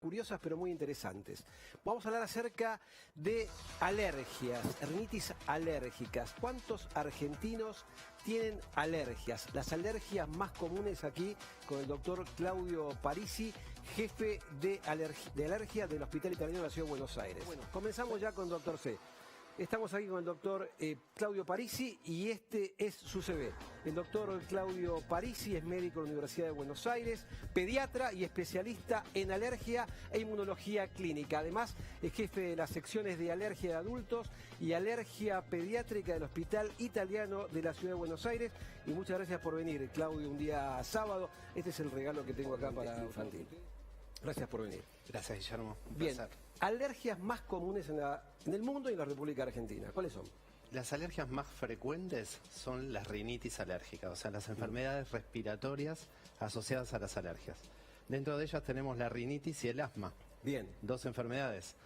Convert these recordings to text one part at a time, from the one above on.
curiosas pero muy interesantes. Vamos a hablar acerca de alergias, rinitis alérgicas. ¿Cuántos argentinos tienen alergias? Las alergias más comunes aquí con el doctor Claudio Parisi, jefe de alergia del Hospital Italiano de la Ciudad de Buenos Aires. Bueno, comenzamos ya con doctor C. Estamos aquí con el doctor Claudio Parisi y este es su CV. El doctor Claudio Parisi es médico de la Universidad de Buenos Aires, pediatra y especialista en alergia e inmunología clínica. Además, es jefe de las secciones de alergia de adultos y alergia pediátrica del Hospital Italiano de la Ciudad de Buenos Aires. Y muchas gracias por venir, Claudio, un día sábado. Este es el regalo que tengo acá para infantil. Gracias por venir. Gracias, Guillermo. Un Bien, placer. alergias más comunes en el mundo y en la República Argentina. ¿Cuáles son? Las alergias más frecuentes son las rinitis alérgicas, o sea, las enfermedades respiratorias asociadas a las alergias. Dentro de ellas tenemos la rinitis y el asma. Bien. Dos enfermedades.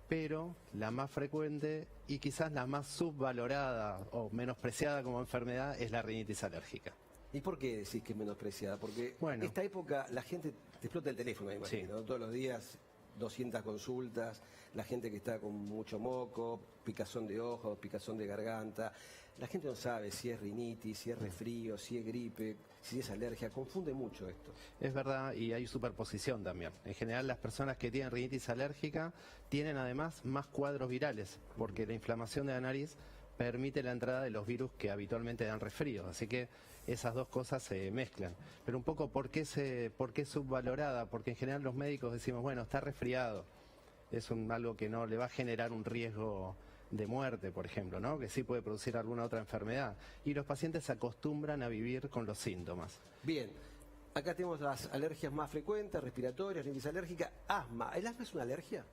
Pero la más frecuente y quizás la más subvalorada o menospreciada como enfermedad es la rinitis alérgica. ¿Y por qué decís que es menospreciada? Porque Bueno. en esta época la gente te explota el teléfono, me imagino, Sí. ¿no? Todos los días 200 consultas, la gente que está con mucho moco, picazón de ojos, picazón de garganta. La gente no sabe si es rinitis, si es resfrío, si es gripe, si es alergia. Confunde mucho esto. Es verdad, y hay superposición también. En general, las personas que tienen rinitis alérgica tienen además más cuadros virales, porque la inflamación de la nariz permite la entrada de los virus que habitualmente dan resfríos. Así que esas dos cosas se mezclan. Pero un poco, ¿por qué es subvalorada? Porque en general los médicos decimos, bueno, está resfriado. Es algo que no le va a generar un riesgo de muerte, por ejemplo, ¿no? Que sí puede producir alguna otra enfermedad. Y los pacientes se acostumbran a vivir con los síntomas. Bien, acá tenemos las alergias más frecuentes, respiratorias, rinitis alérgica, asma. ¿El asma es una alergia?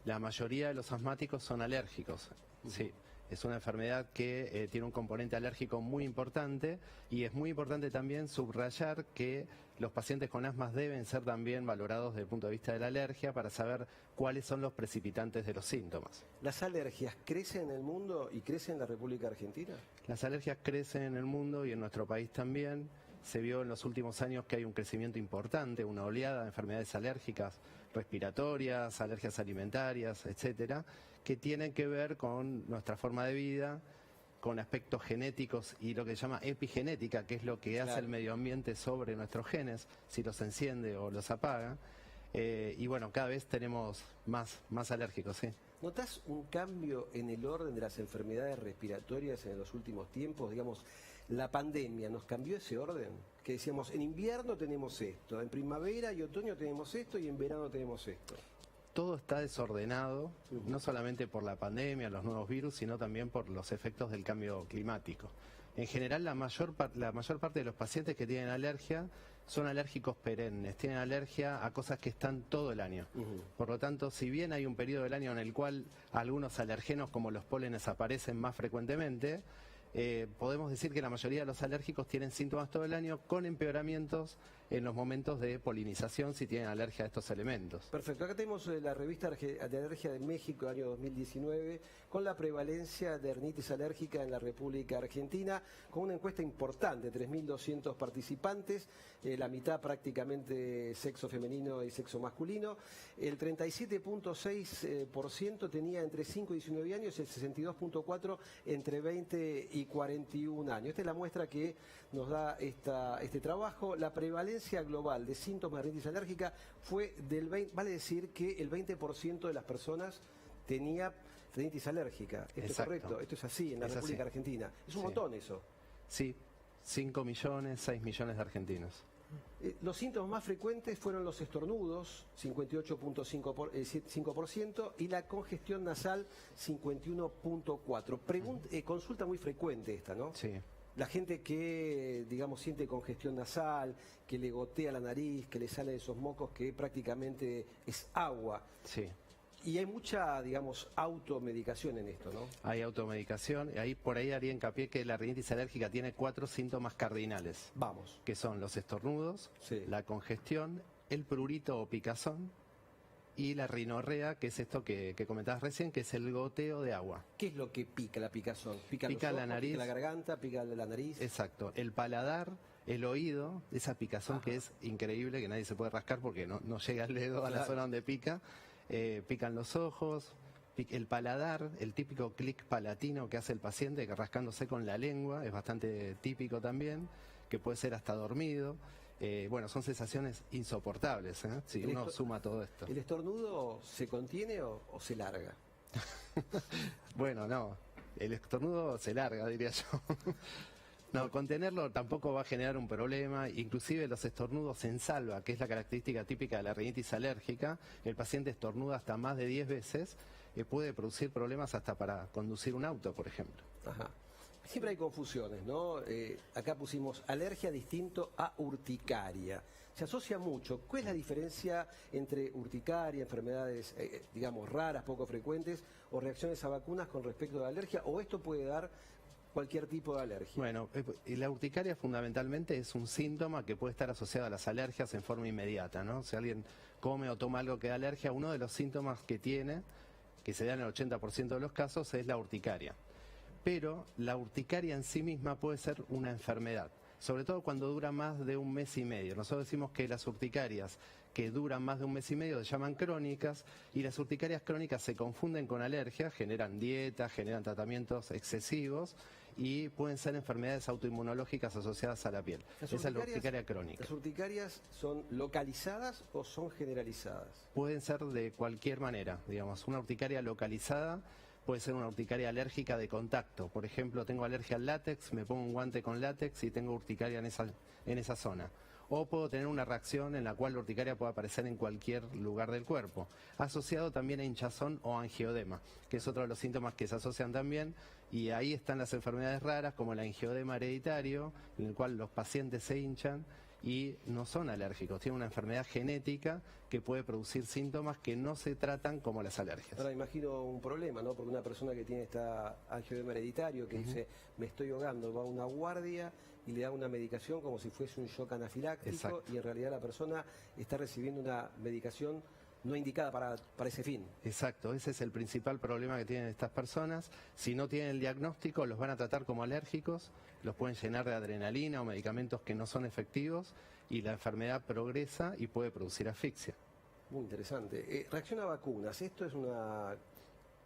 La mayoría de los asmáticos son alérgicos, sí. Es una enfermedad que tiene un componente alérgico muy importante y es muy importante también subrayar que los pacientes con asma deben ser también valorados desde el punto de vista de la alergia para saber cuáles son los precipitantes de los síntomas. ¿Las alergias crecen en el mundo y crecen en la República Argentina? Las alergias crecen en el mundo y en nuestro país también. Se vio en los últimos años que hay un crecimiento importante, una oleada de enfermedades alérgicas respiratorias, alergias alimentarias, etcétera, que tienen que ver con nuestra forma de vida, con aspectos genéticos y lo que se llama epigenética, que es lo que hace el medio ambiente sobre nuestros genes, si los enciende o los apaga. Y bueno, cada vez tenemos más alérgicos, sí. ¿Notás un cambio en el orden de las enfermedades respiratorias en los últimos tiempos? Digamos, la pandemia nos cambió ese orden, que decíamos, en invierno tenemos esto, en primavera y otoño tenemos esto y en verano tenemos esto. Todo está desordenado, no solamente por la pandemia, los nuevos virus, sino también por los efectos del cambio climático. En general, la mayor parte de los pacientes que tienen alergia son alérgicos perennes, tienen alergia a cosas que están todo el año. Por lo tanto, si bien hay un periodo del año en el cual algunos alergenos como los pólenes aparecen más frecuentemente, podemos decir que la mayoría de los alérgicos tienen síntomas todo el año con empeoramientos en los momentos de polinización si tienen alergia a estos elementos. Perfecto, acá tenemos la revista de Alergia de México, año 2019, con la prevalencia de rinitis alérgica en la República Argentina, con una encuesta importante, 3.200 participantes, la mitad prácticamente sexo femenino y sexo masculino. El 37.6% tenía entre 5 y 19 años, el 62.4% entre 20 y 41 años. Esta es la muestra que nos da este trabajo. La prevalencia global de síntomas de rinitis alérgica fue del 20%, vale decir que el 20% de las personas tenía rinitis alérgica. Esto es correcto, esto es así en la República Argentina. Es un montón eso. Sí, 5 millones, 6 millones de argentinos. Los síntomas más frecuentes fueron los estornudos, 58.5%, y la congestión nasal, 51.4%. Consulta muy frecuente esta, ¿no? Sí. La gente que, digamos, siente congestión nasal, que le gotea la nariz, que le sale de esos mocos que prácticamente es agua. Sí. Y hay mucha, digamos, automedicación en esto, ¿no? Hay automedicación, y por ahí haría hincapié que la rinitis alérgica tiene 4 síntomas cardinales. Vamos. Que son los estornudos, la congestión, el prurito o picazón y la rinorrea, que es esto que comentabas recién, que es el goteo de agua. ¿Qué es lo que pica la picazón? ¿Pica los ojos, la nariz, pica la garganta, pica la nariz? Exacto, el paladar, el oído, esa picazón que es increíble, que nadie se puede rascar porque no llega el dedo a la zona donde pica. Pican los ojos, el paladar, el típico clic palatino que hace el paciente, que rascándose con la lengua, es bastante típico también, que puede ser hasta dormido. Bueno, son sensaciones insoportables, si uno suma todo esto. ¿El estornudo se contiene o se larga? Bueno, no, el estornudo se larga, diría yo. No, contenerlo tampoco va a generar un problema, inclusive los estornudos en salva, que es la característica típica de la rinitis alérgica, el paciente estornuda hasta más de 10 veces, puede producir problemas hasta para conducir un auto, por ejemplo. Ajá. Siempre hay confusiones, ¿no? Acá pusimos alergia distinto a urticaria. Se asocia mucho. ¿Cuál es la diferencia entre urticaria, enfermedades, digamos, raras, poco frecuentes, o reacciones a vacunas con respecto a la alergia? ¿O esto puede dar cualquier tipo de alergia? Bueno, la urticaria fundamentalmente es un síntoma que puede estar asociado a las alergias en forma inmediata, ¿no? Si alguien come o toma algo que da alergia, uno de los síntomas que tiene, que se da en el 80% de los casos, es la urticaria. Pero la urticaria en sí misma puede ser una enfermedad, sobre todo cuando dura más de un mes y medio. Nosotros decimos que las urticarias que duran más de un mes y medio se llaman crónicas, y las urticarias crónicas se confunden con alergias, generan dietas, generan tratamientos excesivos y pueden ser enfermedades autoinmunológicas asociadas a la piel. Esa es la urticaria crónica. ¿Las urticarias son localizadas o son generalizadas? Pueden ser de cualquier manera, digamos. Una urticaria localizada puede ser una urticaria alérgica de contacto. Por ejemplo, tengo alergia al látex, me pongo un guante con látex y tengo urticaria en esa zona. O puedo tener una reacción en la cual la urticaria puede aparecer en cualquier lugar del cuerpo, asociado también a hinchazón o angioedema, que es otro de los síntomas que se asocian también, y ahí están las enfermedades raras como el angioedema hereditario, en el cual los pacientes se hinchan y no son alérgicos, tienen una enfermedad genética que puede producir síntomas que no se tratan como las alergias. Ahora imagino un problema, ¿no? Porque una persona que tiene esta angioedema hereditario, que dice, me estoy ahogando, va a una guardia y le da una medicación como si fuese un shock anafiláctico. Exacto. Y en realidad la persona está recibiendo una medicación no indicada para ese fin. Exacto, ese es el principal problema que tienen estas personas. Si no tienen el diagnóstico, los van a tratar como alérgicos, los pueden llenar de adrenalina o medicamentos que no son efectivos, y la enfermedad progresa y puede producir asfixia. Muy interesante. Reacción a vacunas, ¿esto es una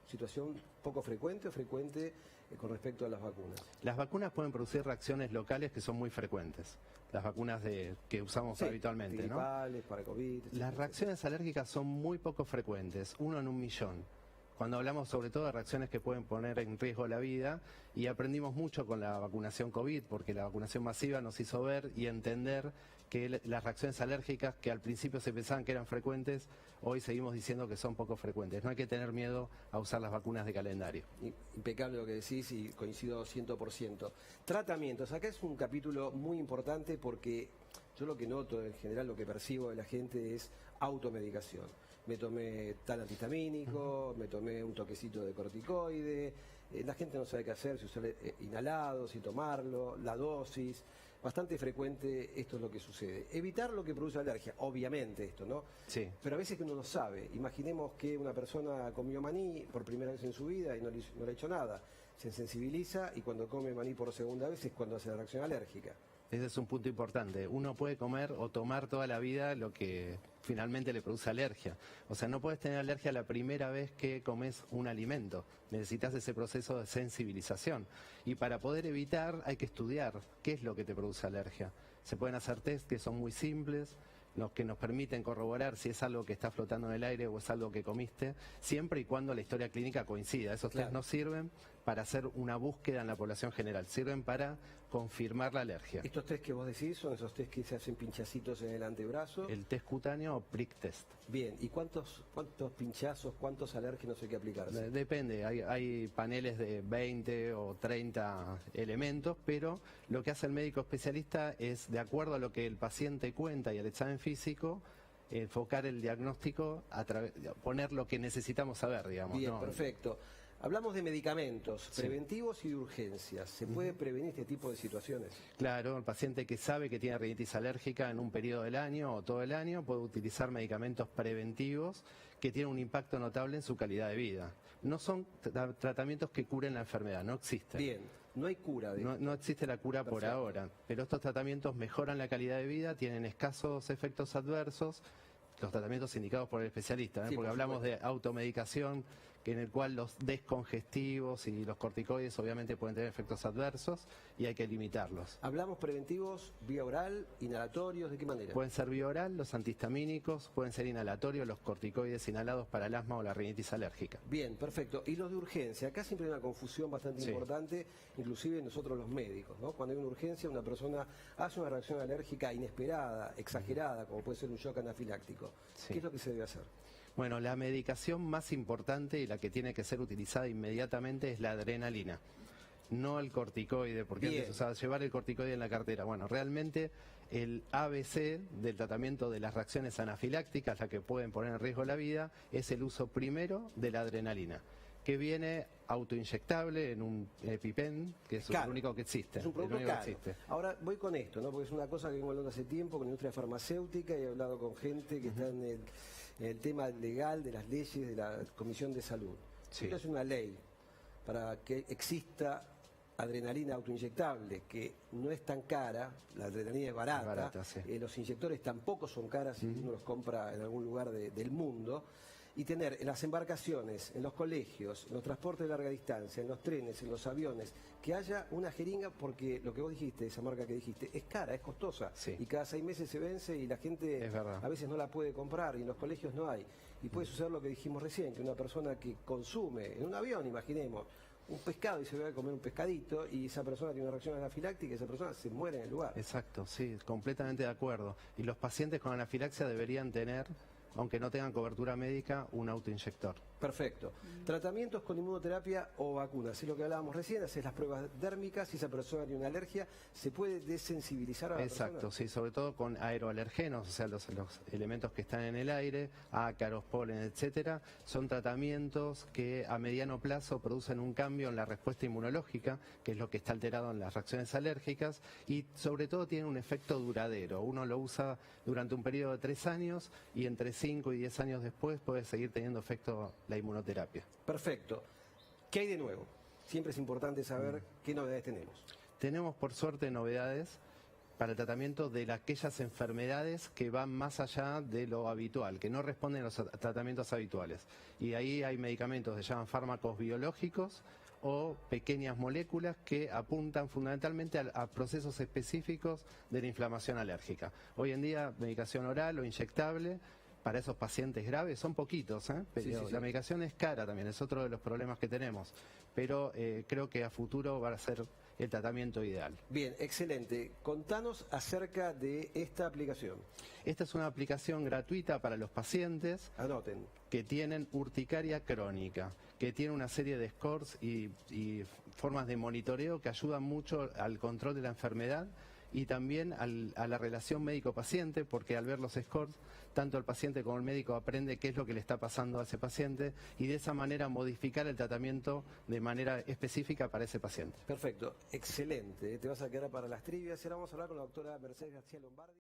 situación poco frecuente o frecuente con respecto a las vacunas? Las vacunas pueden producir reacciones locales que son muy frecuentes. Las vacunas que usamos habitualmente, ¿no? Para COVID, etcétera. Las reacciones alérgicas son muy poco frecuentes, 1 en 1.000.000. Cuando hablamos sobre todo de reacciones que pueden poner en riesgo la vida, y aprendimos mucho con la vacunación COVID, porque la vacunación masiva nos hizo ver y entender que las reacciones alérgicas, que al principio se pensaban que eran frecuentes, hoy seguimos diciendo que son poco frecuentes. No hay que tener miedo a usar las vacunas de calendario. Impecable lo que decís y coincido 100%. Tratamientos. Acá es un capítulo muy importante porque yo lo que noto, en general lo que percibo de la gente es automedicación. Me tomé tal antihistamínico, me tomé un toquecito de corticoide, la gente no sabe qué hacer, si usar inhalado, si tomarlo, la dosis. Bastante frecuente esto es lo que sucede. Evitar lo que produce alergia, obviamente esto, ¿no? Sí. Pero a veces que uno no sabe. Imaginemos que una persona comió maní por primera vez en su vida y no le ha hecho nada. Se sensibiliza y cuando come maní por segunda vez es cuando hace la reacción alérgica. Ese es un punto importante. Uno puede comer o tomar toda la vida lo que finalmente le produce alergia. O sea, no puedes tener alergia la primera vez que comes un alimento. Necesitas ese proceso de sensibilización. Y para poder evitar hay que estudiar qué es lo que te produce alergia. Se pueden hacer test que son muy simples, los que nos permiten corroborar si es algo que está flotando en el aire o es algo que comiste, siempre y cuando la historia clínica coincida. Esos test no sirven para hacer una búsqueda en la población general, sirven para confirmar la alergia. ¿Estos test que vos decís son esos test que se hacen pinchacitos en el antebrazo? El test cutáneo o prick test. Bien, ¿y cuántos pinchazos, cuántos alérgenos hay que aplicarse? Depende, hay paneles de 20 o 30 elementos, pero lo que hace el médico especialista es, de acuerdo a lo que el paciente cuenta y el examen físico, enfocar el diagnóstico, poner lo que necesitamos saber, digamos. Bien, perfecto. Hablamos de medicamentos preventivos y de urgencias. ¿Se puede prevenir este tipo de situaciones? Claro, el paciente que sabe que tiene rinitis alérgica en un periodo del año o todo el año puede utilizar medicamentos preventivos que tienen un impacto notable en su calidad de vida. No son tratamientos que curen la enfermedad, no existen. Bien, no hay cura. No existe la cura por ahora, pero estos tratamientos mejoran la calidad de vida, tienen escasos efectos adversos, los tratamientos indicados por el especialista, porque hablamos de automedicación, en el cual los descongestivos y los corticoides obviamente pueden tener efectos adversos y hay que limitarlos. ¿Hablamos preventivos vía oral, inhalatorios, de qué manera? Pueden ser vía oral, los antihistamínicos, pueden ser inhalatorios, los corticoides inhalados para el asma o la rinitis alérgica. Bien, perfecto. Y los de urgencia, acá siempre hay una confusión bastante importante, inclusive nosotros los médicos, ¿no? Cuando hay una urgencia, una persona hace una reacción alérgica inesperada, exagerada, como puede ser un shock anafiláctico. ¿Qué es lo que se debe hacer? Bueno, la medicación más importante y la que tiene que ser utilizada inmediatamente es la adrenalina, no el corticoide, porque antes se usaba llevar el corticoide en la cartera. Bueno, realmente el ABC del tratamiento de las reacciones anafilácticas, la que pueden poner en riesgo la vida, es el uso primero de la adrenalina, que viene autoinyectable en un EpiPen, que es el único que existe. Es un producto caro. Ahora voy con esto, ¿no? Porque es una cosa que vengo hablando hace tiempo con la industria farmacéutica y he hablado con gente que está en el tema legal de las leyes de la Comisión de Salud. Esto es una ley para que exista adrenalina autoinyectable, que no es tan cara, la adrenalina es barata, los inyectores tampoco son caras si uno los compra en algún lugar del mundo, y tener en las embarcaciones, en los colegios, en los transportes de larga distancia, en los trenes, en los aviones, que haya una jeringa, porque lo que vos dijiste, esa marca que dijiste, es cara, es costosa, y cada 6 meses se vence y la gente a veces no la puede comprar y en los colegios no hay. Y puede suceder lo que dijimos recién, que una persona que consume, en un avión imaginemos, un pescado y se va a comer un pescadito y esa persona tiene una reacción anafiláctica y esa persona se muere en el lugar. Exacto, sí, completamente de acuerdo. Y los pacientes con anafilaxia deberían tener, aunque no tengan cobertura médica, un autoinyector. Perfecto. Tratamientos con inmunoterapia o vacunas. Es lo que hablábamos recién, haces las pruebas dérmicas, si esa persona tiene una alergia, ¿se puede desensibilizar a la persona? Exacto, sí, sobre todo con aeroalergenos, o sea, los elementos que están en el aire, ácaros, polen, etcétera, son tratamientos que a mediano plazo producen un cambio en la respuesta inmunológica, que es lo que está alterado en las reacciones alérgicas, y sobre todo tiene un efecto duradero. Uno lo usa durante un periodo de 3 años y entre 5 y 10 años después puede seguir teniendo efecto la inmunoterapia. Perfecto. ¿Qué hay de nuevo? Siempre es importante saber qué novedades tenemos. Tenemos por suerte novedades para el tratamiento de aquellas enfermedades que van más allá de lo habitual, que no responden a los tratamientos habituales. Y ahí hay medicamentos que se llaman fármacos biológicos o pequeñas moléculas que apuntan fundamentalmente a procesos específicos de la inflamación alérgica. Hoy en día, medicación oral o inyectable para esos pacientes graves son poquitos, pero la medicación es cara también, es otro de los problemas que tenemos, pero creo que a futuro va a ser el tratamiento ideal. Bien, excelente. Contanos acerca de esta aplicación. Esta es una aplicación gratuita para los pacientes que tienen urticaria crónica, que tiene una serie de scores y formas de monitoreo que ayudan mucho al control de la enfermedad y también a la relación médico-paciente, porque al ver los scores, tanto el paciente como el médico aprende qué es lo que le está pasando a ese paciente y de esa manera modificar el tratamiento de manera específica para ese paciente. Perfecto, excelente. Te vas a quedar para las trivias y ahora vamos a hablar con la doctora Mercedes García Lombardi.